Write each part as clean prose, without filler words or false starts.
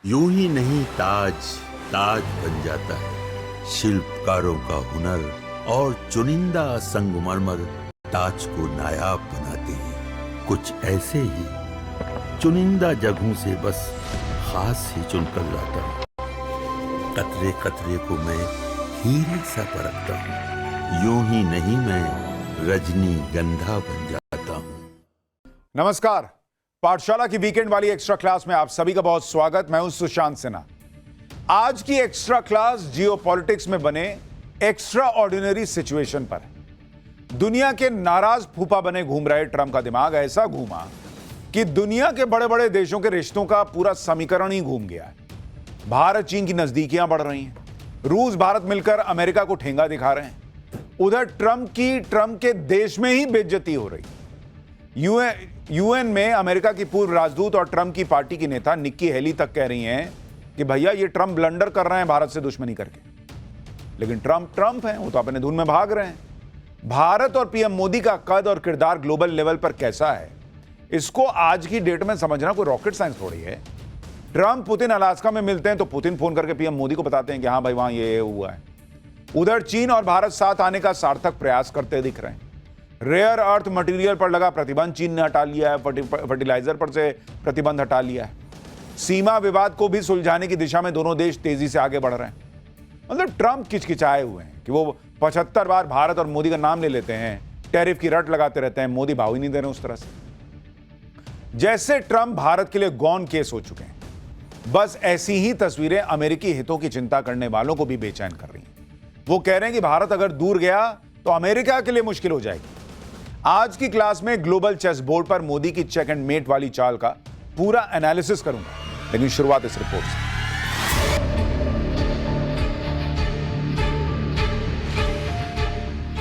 यूं ही नहीं ताज ताज बन जाता है। शिल्पकारों का हुनर और चुनिंदा संगमरमर ताज को नायाब बनाते हैं। कुछ ऐसे ही चुनिंदा जगहों से बस खास ही चुनकर लाता हूँ। कतरे कतरे को मैं हीरे सा परखता हूँ। यूं ही नहीं मैं रजनीगंधा बन जाता हूँ। नमस्कार, पाठशाला की वीकेंड वाली एक्स्ट्रा क्लास में आप सभी का बहुत स्वागत। मैं हूं सुशांत सिन्हा। आज की एक्स्ट्रा क्लास जियोपॉलिटिक्स में बने एक्स्ट्रा ऑर्डिनरी सिचुएशन पर है। दुनिया के नाराज फूफा बने घूम रहे ट्रंप का दिमाग ऐसा घूमा कि दुनिया के बड़े बड़े देशों के रिश्तों का पूरा समीकरण ही घूम गया है। भारत चीन की नजदीकियां बढ़ रही हैं, रूस भारत मिलकर अमेरिका को ठेंगा दिखा रहे हैं। उधर ट्रंप के देश में ही बेइज्जती हो रही। यूएन में अमेरिका की पूर्व राजदूत और ट्रंप की पार्टी की नेता निक्की हेली तक कह रही हैं कि भैया ये ट्रंप ब्लंडर कर रहे हैं भारत से दुश्मनी करके। लेकिन ट्रंप हैं, वो तो अपने धुन में भाग रहे हैं। भारत और पीएम मोदी का कद और किरदार ग्लोबल लेवल पर कैसा है, इसको आज की डेट में समझना कोई रॉकेट साइंस थोड़ी है। ट्रंप पुतिन अलास्का में मिलते हैं तो पुतिन फोन करके पीएम मोदी को बताते हैं कि हाँ भाई वहां ये हुआ है। उधर चीन और भारत साथ आने का सार्थक प्रयास करते दिख रहे हैं। रेयर अर्थ मटेरियल पर लगा प्रतिबंध चीन ने हटा लिया है, फर्टिलाइजर पर से प्रतिबंध हटा लिया है। सीमा विवाद को भी सुलझाने की दिशा में दोनों देश तेजी से आगे बढ़ रहे हैं। मतलब ट्रंप किचकिचाए हुए हैं कि वो 75 बार भारत और मोदी का नाम ले लेते हैं, टैरिफ की रट लगाते रहते हैं, मोदी भाव ही नहीं दे रहे उस तरह से। जैसे ट्रंप भारत के लिए गॉन केस हो चुके हैं। बस ऐसी ही तस्वीरें अमेरिकी हितों की चिंता करने वालों को भी बेचैन कर रही हैं। वो कह रहे हैं कि भारत अगर दूर गया तो अमेरिका के लिए मुश्किल हो जाएगी। आज की क्लास में ग्लोबल चेस बोर्ड पर मोदी की चेक एंड मेट वाली चाल का पूरा एनालिसिस करूंगा, लेकिन शुरुआत इस रिपोर्ट से।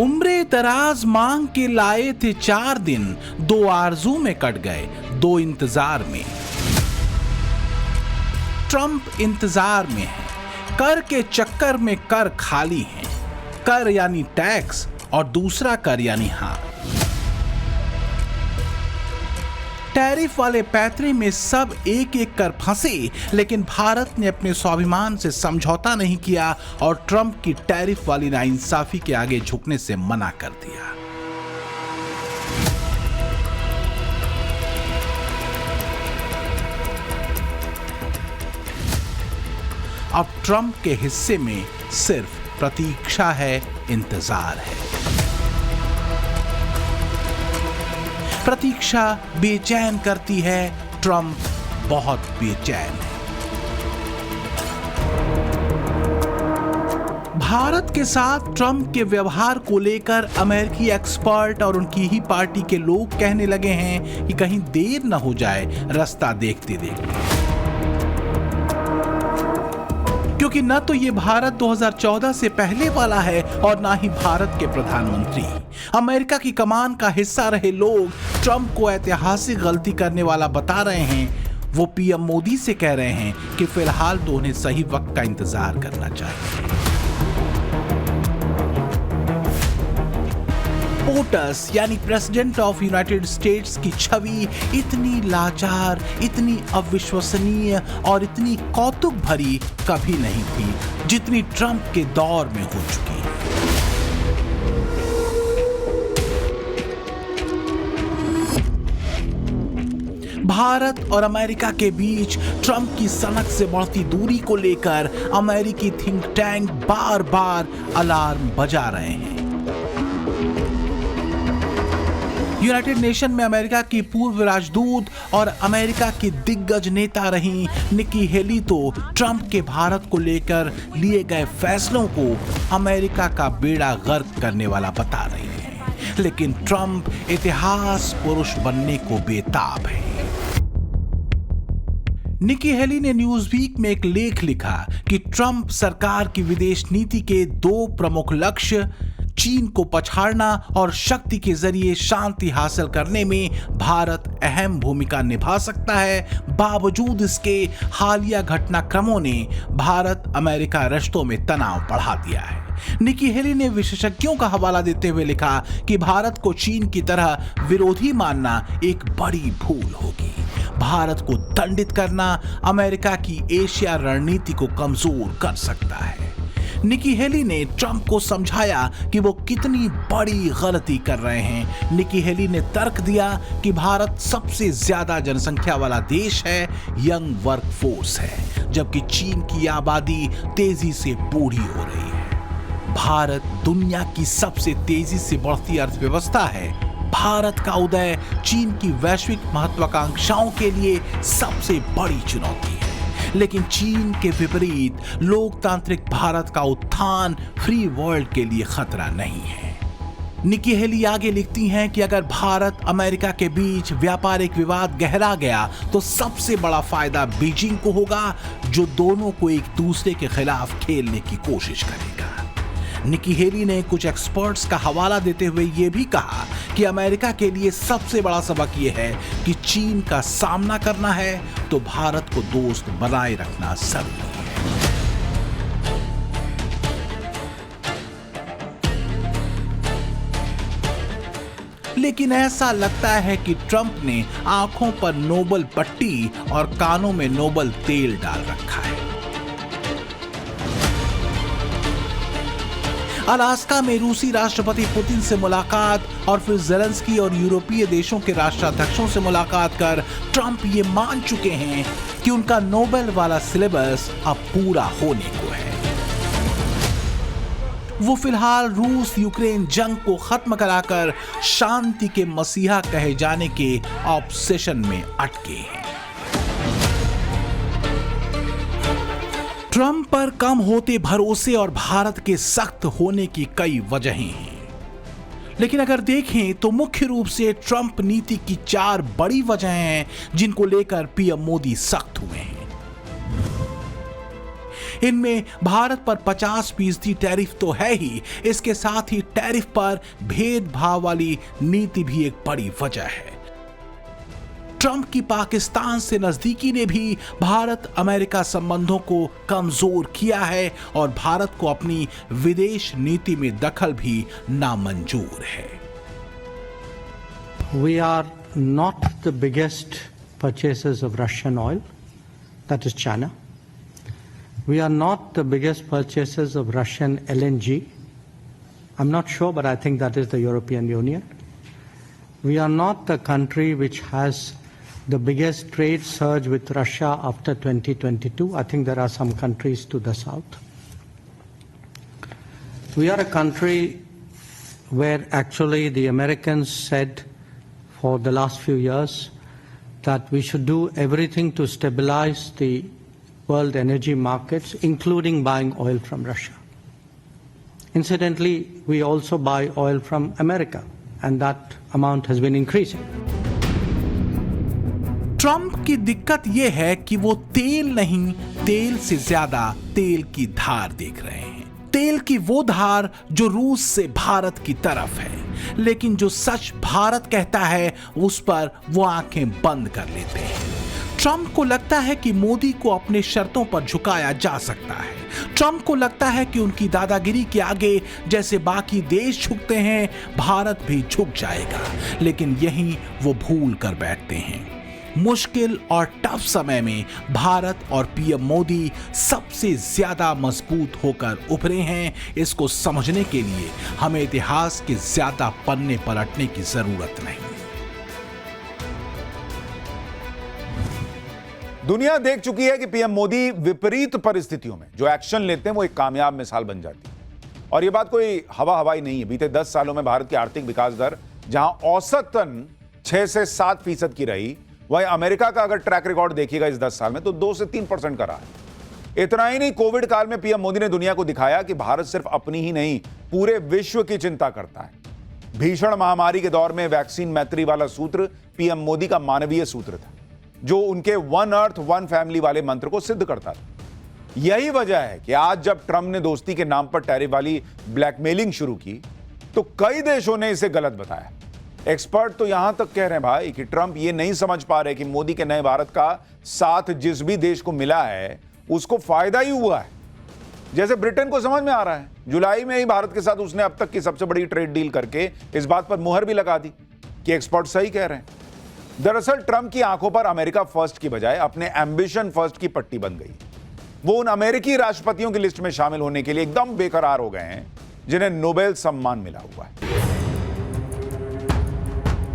उम्रे दराज मांग के लाए थे 4 दिन, 2 आरजू में कट गए, 2 इंतजार में। ट्रंप इंतजार में है, कर के चक्कर में कर खाली हैं। कर यानी टैक्स और दूसरा कर यानी हार। टैरिफ वाले पैतरे में सब एक एक कर फंसे, लेकिन भारत ने अपने स्वाभिमान से समझौता नहीं किया और ट्रंप की टैरिफ वाली नाइंसाफी के आगे झुकने से मना कर दिया। अब ट्रंप के हिस्से में सिर्फ प्रतीक्षा है, इंतजार है। प्रतीक्षा बेचैन करती है, ट्रंप बहुत बेचैन है। भारत के साथ ट्रंप के व्यवहार को लेकर अमेरिकी एक्सपर्ट और उनकी ही पार्टी के लोग कहने लगे हैं कि कहीं देर न हो जाए रास्ता देखते देखते, क्योंकि न तो ये भारत 2014 से पहले वाला है और ना ही भारत के प्रधानमंत्री। अमेरिका की कमान का हिस्सा रहे लोग ट्रंप को ऐतिहासिक गलती करने वाला बता रहे हैं। वो पीएम मोदी से कह रहे हैं कि फिलहाल तो उन्हें सही वक्त का इंतजार करना चाहिए। पोटस यानी प्रेसिडेंट ऑफ यूनाइटेड स्टेट्स की छवि इतनी लाचार, इतनी अविश्वसनीय और इतनी कौतुक भरी कभी नहीं थी जितनी ट्रंप के दौर में हो चुकी है। भारत और अमेरिका के बीच ट्रंप की सनक से बढ़ती दूरी को लेकर अमेरिकी थिंक टैंक बार बार अलार्म बजा रहे हैं। यूनाइटेड नेशन में अमेरिका की पूर्व राजदूत और अमेरिका की दिग्गज नेता रही निक्की हेली तो ट्रंप के भारत को लेकर लिए गए फैसलों को अमेरिका का बेड़ा गर्क करने वाला बता रही हैं। लेकिन ट्रंप इतिहास पुरुष बनने को बेताब है। निक्की हेली ने न्यूज़वीक में एक लेख लिखा कि ट्रंप सरकार की विदेश नीति के 2 प्रमुख लक्ष्य चीन को पछाड़ना और शक्ति के जरिए शांति हासिल करने में भारत अहम भूमिका निभा सकता है। बावजूद इसके हालिया घटनाक्रमों ने भारत अमेरिका रिश्तों में तनाव बढ़ा दिया है। निक्की हेली ने विशेषज्ञों का हवाला देते हुए लिखा कि भारत को चीन की तरह विरोधी मानना एक बड़ी भूल होगी। भारत को दंडित करना अमेरिका की एशिया रणनीति को कमजोर कर सकता है। निकी हेली ने ट्रंप को समझाया कि वो कितनी बड़ी गलती कर रहे हैं। निकी हेली ने तर्क दिया कि भारत सबसे ज्यादा जनसंख्या वाला देश है, यंग वर्कफोर्स है, जबकि चीन की आबादी तेजी से बूढ़ी हो रही है। भारत दुनिया की सबसे तेजी से बढ़ती अर्थव्यवस्था है। भारत का उदय चीन की वैश्विक महत्वाकांक्षाओं के लिए सबसे बड़ी चुनौती है। लेकिन चीन के विपरीत लोकतांत्रिक भारत का उत्थान फ्री वर्ल्ड के लिए खतरा नहीं है। निकी हेली आगे लिखती हैं कि अगर भारत अमेरिका के बीच व्यापारिक विवाद गहरा गया तो सबसे बड़ा फायदा बीजिंग को होगा, जो दोनों को एक दूसरे के खिलाफ खेलने की कोशिश करेगा। निकी हेली ने कुछ एक्सपर्ट्स का हवाला देते हुए यह भी कहा कि अमेरिका के लिए सबसे बड़ा सबक यह है कि चीन का सामना करना है तो भारत को दोस्त बनाए रखना जरूरी है। लेकिन ऐसा लगता है कि ट्रंप ने आंखों पर नोबल पट्टी और कानों में नोबल तेल डाल रखा है। अलास्का में रूसी राष्ट्रपति पुतिन से मुलाकात और फिर ज़ेलेंस्की और यूरोपीय देशों के राष्ट्राध्यक्षों से मुलाकात कर ट्रंप ये मान चुके हैं कि उनका नोबेल वाला सिलेबस अब पूरा होने को है। वो फिलहाल रूस यूक्रेन जंग को खत्म कराकर शांति के मसीहा कहे जाने के ऑब्सेशन में अटके हैं। ट्रंप पर कम होते भरोसे और भारत के सख्त होने की कई वजहें हैं, लेकिन अगर देखें तो मुख्य रूप से ट्रंप नीति की 4 बड़ी वजहें हैं जिनको लेकर पीएम मोदी सख्त हुए हैं। इनमें भारत पर 50% टैरिफ तो है ही, इसके साथ ही टैरिफ पर भेदभाव वाली नीति भी एक बड़ी वजह है। ट्रंप की पाकिस्तान से नजदीकी ने भी भारत अमेरिका संबंधों को कमजोर किया है और भारत को अपनी विदेश नीति में दखल भी नामंजूर है। We are not the biggest purchasers of Russian oil, that is China. We are not the biggest purchasers of Russian LNG. I'm not sure, but I think that is the European Union. We are not the country which has the biggest trade surge with Russia after 2022. I think there are some countries to the south. We are a country where actually the Americans said for the last few years that we should do everything to stabilize the world energy markets, including buying oil from Russia. Incidentally, we also buy oil from America, and that amount has been increasing. Trump की दिक्कत यह है कि वो तेल नहीं, तेल से ज्यादा तेल की धार देख रहे हैं। तेल की वो धार जो रूस से भारत की तरफ है, लेकिन जो सच भारत कहता है उस पर वो आंखें बंद कर लेते हैं। ट्रंप को लगता है कि मोदी को अपने शर्तों पर झुकाया जा सकता है। ट्रंप को लगता है कि उनकी दादागिरी के आगे जैसे बाकी देश झुकते हैं, भारत भी झुक जाएगा। लेकिन यही वो भूल कर बैठते हैं। मुश्किल और टफ समय में भारत और पीएम मोदी सबसे ज्यादा मजबूत होकर उभरे हैं। इसको समझने के लिए हमें इतिहास के ज्यादा पन्ने पलटने की जरूरत नहीं। दुनिया देख चुकी है कि पीएम मोदी विपरीत परिस्थितियों में जो एक्शन लेते हैं वो एक कामयाब मिसाल बन जाती है। और ये बात कोई हवाई नहीं है। बीते 10 सालों में भारत की आर्थिक विकास दर जहां औसतन 6 से 7% की रही, वहीं अमेरिका का अगर ट्रैक रिकॉर्ड देखिएगा इस 10 साल में तो 2 से 3% का रहा है। इतना ही नहीं, कोविड काल में पीएम मोदी ने दुनिया को दिखाया कि भारत सिर्फ अपनी ही नहीं पूरे विश्व की चिंता करता है। भीषण महामारी के दौर में वैक्सीन मैत्री वाला सूत्र पीएम मोदी का मानवीय सूत्र था, जो उनके वन अर्थ वन फैमिली वाले मंत्र को सिद्ध करता था। यही वजह है कि आज जब ट्रंप ने दोस्ती के नाम पर टैरिफ वाली ब्लैकमेलिंग शुरू की तो कई देशों ने इसे गलत बताया। एक्सपर्ट तो यहां तक कह रहे हैं भाई कि ट्रंप ये नहीं समझ पा रहे कि मोदी के नए भारत का साथ जिस भी देश को मिला है उसको फायदा ही हुआ है। जैसे ब्रिटेन को समझ में आ रहा है, जुलाई में ही भारत के साथ उसने अब तक की सबसे बड़ी ट्रेड डील करके इस बात पर मुहर भी लगा दी कि एक्सपर्ट सही कह रहे हैं। दरअसल ट्रंप की आंखों पर अमेरिका फर्स्ट की बजाय अपने एम्बिशन फर्स्ट की पट्टी बन गई। वो उन अमेरिकी राष्ट्रपतियों की लिस्ट में शामिल होने के लिए एकदम बेकरार हो गए हैं जिन्हें नोबेल सम्मान मिला हुआ है।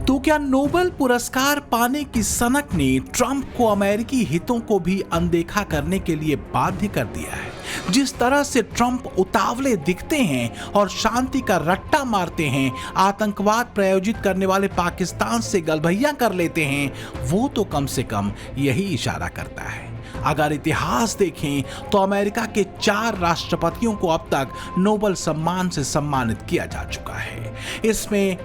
तो क्या नोबेल पुरस्कार पाने की सनक ने ट्रंप को अमेरिकी हितों को भी अनदेखा करने के लिए बाध्य कर दिया है? जिस तरह से ट्रंप उतावले दिखते हैं और शांति का रट्टा मारते हैं, आतंकवाद प्रायोजित करने वाले पाकिस्तान से गलभैया कर लेते हैं, वो तो कम से कम यही इशारा करता है। अगर इतिहास देखें तो अमेरिका के 4 राष्ट्रपतियों को अब तक नोबेल सम्मान से सम्मानित किया जा चुका है। इसमें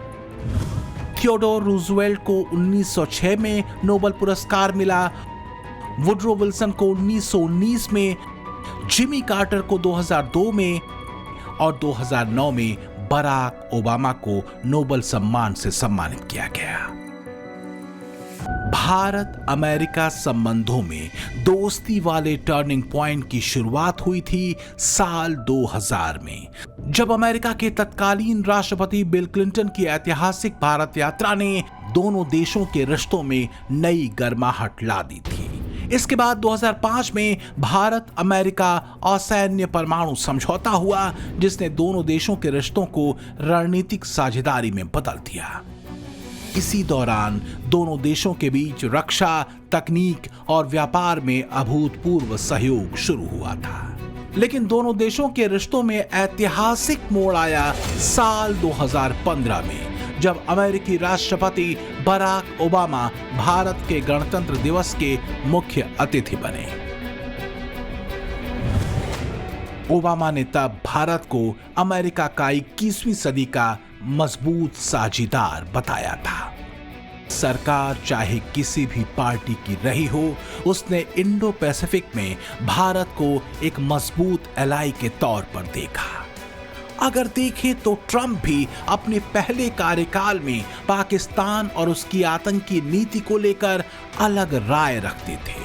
थियोडोर रूजवेल्ट को 1906 में नोबेल पुरस्कार मिला, वुडरो विल्सन को 1919 में, जिमी कार्टर को 2002 में और 2009 में बराक ओबामा को नोबेल सम्मान से सम्मानित किया गया। भारत अमेरिका संबंधों में दोस्ती वाले टर्निंग पॉइंट की शुरुआत हुई थी साल 2000 में, जब अमेरिका के तत्कालीन राष्ट्रपति बिल क्लिंटन की ऐतिहासिक भारत यात्रा ने दोनों देशों के रिश्तों में नई गर्माहट ला दी थी। इसके बाद 2005 में भारत अमेरिका असैन्य परमाणु समझौता हुआ, जिसने दोनों देशों के रिश्तों को रणनीतिक साझेदारी में बदल दिया। इसी दौरान दोनों देशों के बीच रक्षा, तकनीक और व्यापार में अभूतपूर्व सहयोग शुरू हुआ था। लेकिन दोनों देशों के रिश्तों में ऐतिहासिक मोड़ आया साल 2015 में, जब अमेरिकी राष्ट्रपति बराक ओबामा भारत के गणतंत्र दिवस के मुख्य अतिथि बने। ओबामा ने तब भारत को अमेरिका का 21वीं सदी का मजबूत साझीदार बताया था। सरकार चाहे किसी भी पार्टी की रही हो, उसने इंडो पैसिफिक में भारत को एक मजबूत एलाई के तौर पर देखा। अगर देखें तो ट्रंप भी अपने पहले कार्यकाल में पाकिस्तान और उसकी आतंकी नीति को लेकर अलग राय रखते थे।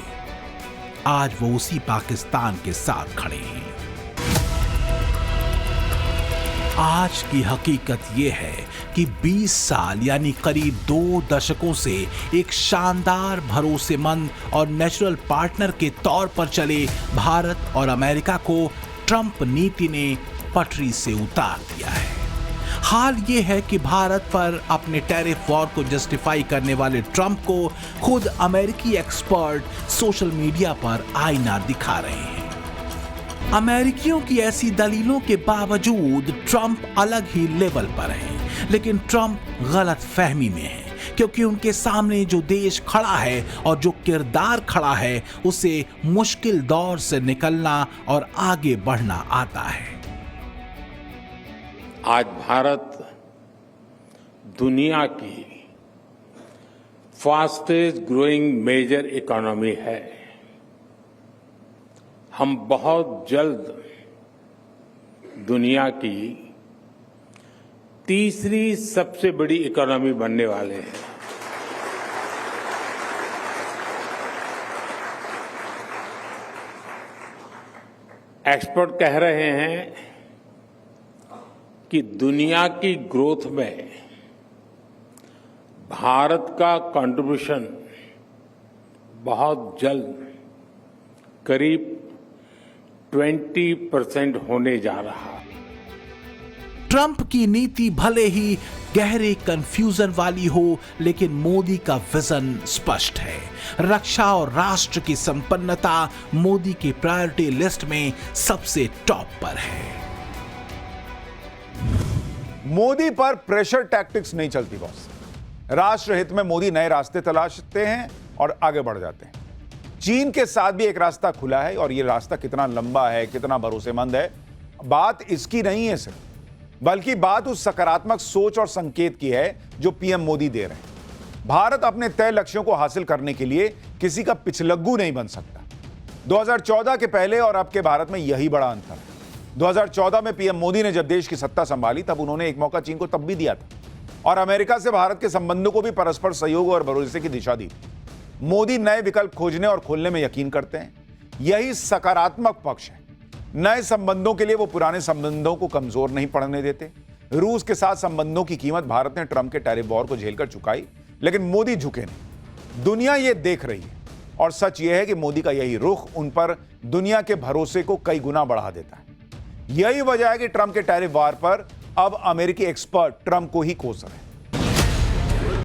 आज वो उसी पाकिस्तान के साथ खड़े हैं। आज की हकीकत यह है कि 20 साल यानी करीब 2 दशकों से एक शानदार, भरोसेमंद और नेचुरल पार्टनर के तौर पर चले भारत और अमेरिका को ट्रंप नीति ने पटरी से उतार दिया है। हाल ये है कि भारत पर अपने टैरिफ वॉर को जस्टिफाई करने वाले ट्रंप को खुद अमेरिकी एक्सपर्ट सोशल मीडिया पर आईना दिखा रहे हैं। अमेरिकियों की ऐसी दलीलों के बावजूद ट्रंप अलग ही लेवल पर हैं, लेकिन ट्रंप गलत फहमी में है, क्योंकि उनके सामने जो देश खड़ा है और जो किरदार खड़ा है, उसे मुश्किल दौर से निकलना और आगे बढ़ना आता है। आज भारत दुनिया की फास्टेस्ट ग्रोइंग मेजर इकोनॉमी है। हम बहुत जल्द दुनिया की तीसरी सबसे बड़ी इकोनॉमी बनने वाले हैं। एक्सपर्ट कह रहे हैं कि दुनिया की ग्रोथ में भारत का कंट्रीब्यूशन बहुत जल्द करीब 20% होने जा रहा है। ट्रंप की नीति भले ही गहरे कंफ्यूजन वाली हो, लेकिन मोदी का विजन स्पष्ट है। रक्षा और राष्ट्र की संपन्नता मोदी की प्रायोरिटी लिस्ट में सबसे टॉप पर है। मोदी पर प्रेशर टैक्टिक्स नहीं चलती बॉस। राष्ट्र हित में मोदी नए रास्ते तलाशते हैं और आगे बढ़ जाते हैं। चीन के साथ भी एक रास्ता खुला है, और यह रास्ता कितना लंबा है, कितना भरोसेमंद है, बात इसकी नहीं है सिर्फ, बल्कि बात उस सकारात्मक सोच और संकेत की है जो पीएम मोदी दे रहे हैं। भारत अपने तय लक्ष्यों को हासिल करने के लिए किसी का पिछलग्गू नहीं बन सकता। 2014 के पहले और अब के भारत में यही बड़ा अंतर है। 2014 में पीएम मोदी ने जब देश की सत्ता संभाली, तब उन्होंने एक मौका चीन को तब भी दिया था, और अमेरिका से भारत के संबंधों को भी परस्पर सहयोग और भरोसे की दिशा दी। मोदी नए विकल्प खोजने और खोलने में यकीन करते हैं। यही सकारात्मक पक्ष है। नए संबंधों के लिए वो पुराने संबंधों को कमजोर नहीं पड़ने देते। रूस के साथ संबंधों की कीमत भारत ने ट्रंप के टैरिफ वॉर को झेलकर चुकाई, लेकिन मोदी झुके नहीं। दुनिया ये देख रही है और सच यह है कि मोदी का यही रुख उन पर दुनिया के भरोसे को कई गुना बढ़ा देता है। यही वजह है कि ट्रंप के टैरिफ वार पर अब अमेरिकी एक्सपर्ट ट्रंप को ही कोस रहे हैं।